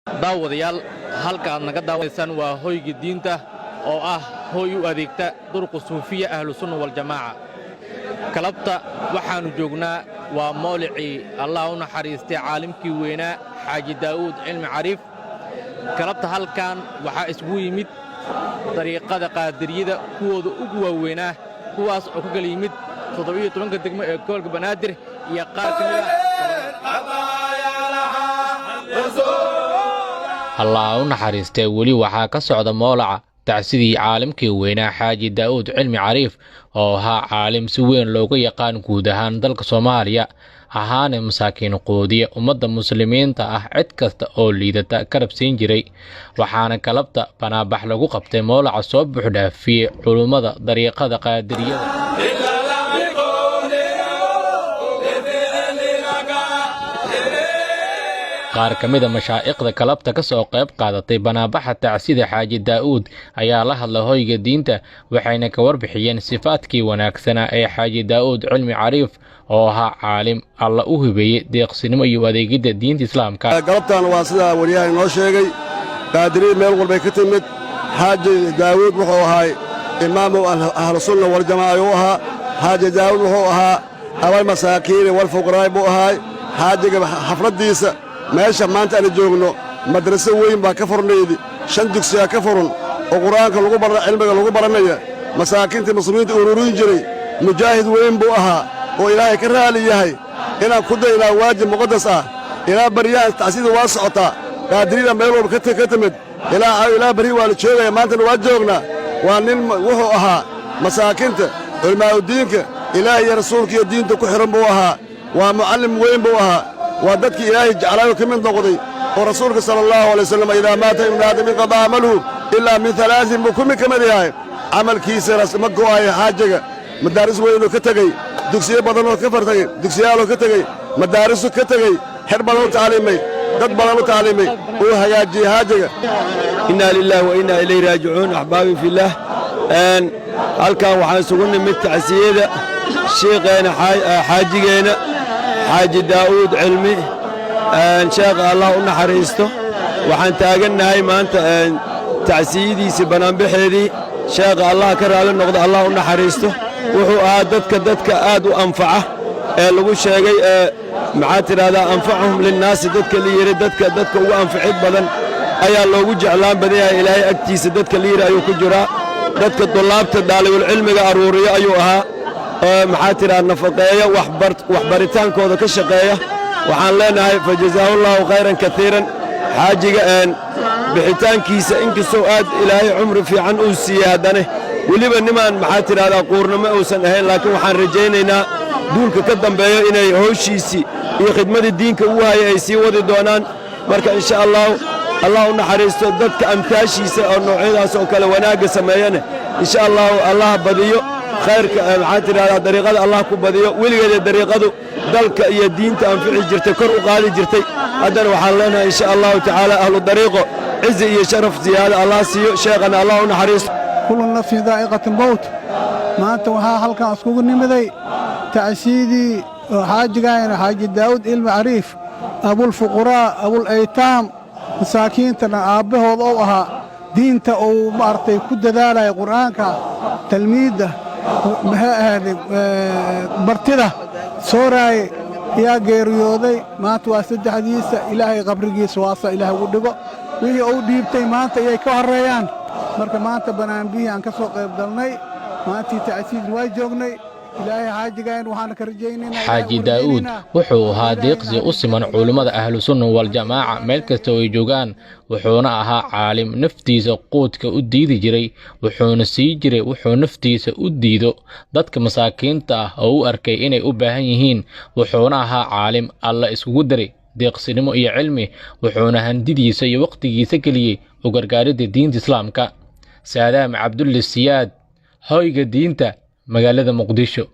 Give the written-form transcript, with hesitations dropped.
daawadayaal halka aad naga daawaysaan waa hoyga diinta oo ah hooy u adeegta durqa suufiya ahlu sunna wal jamaa kalabta waxaanu joognaa waa mawlicii Allah u naxariistay caalimkii weynaa Xaaji Daawud Cilmi Cariif kalabta halkan waxa isku yimid dariiqada qaadiriyada kuwooda ugu waaweynaa kuwaas oo ku gal yimid 17 degmo ee gobolka Banaadir iyo qaar kamid Allah u naxariistay wali waxa ka socda mawlaca tacsidii caalimkii weynaa Xaaji Daawud Cilmi Cariif oo ahaa caalim si weyn looga yaqaan guud ahaan dalka Soomaaliya ahaana masaakiin qoodiya ummadda muslimiinta ah cid kasta oo liidata karab siin jiray waxaana kalabta banaabax lagu qabtay mawlaca soo buuxdhaafiyay culimada dariiqada qaadiriyada qaar kamida mashaayikhda kalabta ka soo qayb qaadatay banaabaxa tacsida Xaaji Daawud ayaa la hadlay hoyga diinta waxayna ka warbixiyeen sifaadkii wanaagsanaa ee Xaaji Daawud Cilmi Cariif oo ahaa caalim Allah u hibeeyay deeqsinimo iyo adeegida diinta Islaamka. galabtan waa sida wariyaha inoo sheegay qaadiri meel walba ka timid Xaaji Daawud wuxuu ahaa imaamu ahlu sunna wal jamaa oo ahaa Xaaji Daawud wuxuu ahaa awal masaakiin wal fuqaraa buu ahaa xaajiga xafladiisa meesha maanta aan joogno madrasa weyn baa ka furneeyay 5 dugsi ka furun oo quraanka lagu barana cilmiga lagu baranaya masaakiinta muslimiinta ururin jiray mujaahid weyn buu ahaa oo Ilaahay ka raali yahay inaan ku daynaa waajib muqaddas ah ilaa bariyaan tacsiid waa socota qaadirida meel walba ka timid ilaa bari waa la joogay maanta waa joognaa waa nin wuxuu ahaa masaakiinta culmaa diinka Ilaahay iyo rasuulka iyo diinta ku xiran buu ahaa waa muallim weyn buu ahaa وادتك إلهي جعله كمن نقضي ورسولك صلى الله عليه وسلم إذا مات ابن آدم انقضى عمله إلا من 3 بكم كما دياي عمل كيس رسمكو أي حاجة مدارس وينو كتغي دكسيه بدنو كفرتغي دكسيالو كتغي مدارسو كتغي حربانو تعليمي دد بدنو تعليمي هو هياجي حاجة إنا لله وإنا إليه راجعون أحبابي في الله أن halkan waxaan isugu nimid tacsiyeeda sheekheena xaajigeena Xaaji Daawud Cilmi sheekh Allah u naxariisto waxaan taaganahay maanta tacsiyadiisa banaanbaxeedii sheekh Allah ka raali noqdo Allah u naxariisto wuxuu ahaa dadka aad u anfaca ee lagu sheegay maxaa tiraahdaa anfachum linnaas dadka liiri dadka ugu anficid badan ayaa loogu jeclaan badan yahay Ilaahay agtiisa dadka liiri ayuu ku jiraa dadka dulaabta daalibul cilmiga aruuriyo ayuu ahaa maxaa tiraahdaa nafaqeeyo waxbaritaankooda ka shaqeeya waxaan leenahay fajazaahu khayran katiiran xaajiga bixitaankiisa inkastoo aad Ilaahay cumri fiican uu siiyay haddana weliba nimaan maxaa tiraahdaa quurnimo uusan ahayn laakiin waxaan rajaynaynaa duulka ka dambeeyo inay howshiisii iyo khidmadii diinka u hayay ay sii wadi doonaan marka insha Allah u naxariisto dadka amtaashiisa oo noocyadaas oo kale wanaaga sameeyana insha Allah badiyo khayrka maxaa tiraahdaa dariiqada Allah ku badiyo weligeeda dariiqadu dalka iyo diinta anfici jirtay kor u qaadi jirtay haddana waxaan leenahay insha Allah tacaala ahlu dariiqo cizi iyo sharaf ziyaada Allah siiyo sheekhana Allah u naxariisto kullu nafsin daa'iqatul maut maanta waxaa halkan iskugu nimiday tacsiidii xaajigaayna Xaaji Daawud Cilmi Cariif abul fuqaraa abul aytaam masaakiintana aabahood oo ahaa diinta oo maartay ku dadaalay quraanka talmiida bartida sooraay yaa geeriyooday maanta waa saddexdiisa Ilaahay qabrigiisa waasa Ilaahay ugu dhigo wixii uu dhiibtay maanta ay ka horeeyaan marka maanta banaanbihi aan ka soo qayb galnay maanta tacsiid waa joognay Ilaahay xaajigaan waxaan ka rajaynaynaa Xaaji Daawud wuxuu ahaa deeqsi u siman culimada ahlu sunna wal jamaa meel kasta oo ay joogaan wuxuuna ahaa caalim naftiisa qoodka u diidi jiray wuxuuna sii jiray wuxuu naftiisa u diido dadka masaakiinta ah oo u arkay inay u baahan yihiin wuxuuna ahaa caalim alla iskugu daray deeqsinimo iyo cilmi wuxuuna handidiisa iyo waqtigiisa geliyay u gargaaridda diinta Islaamka Saadaam Cabdulle Siyaad hoyga diinta magaalada Muqdisho.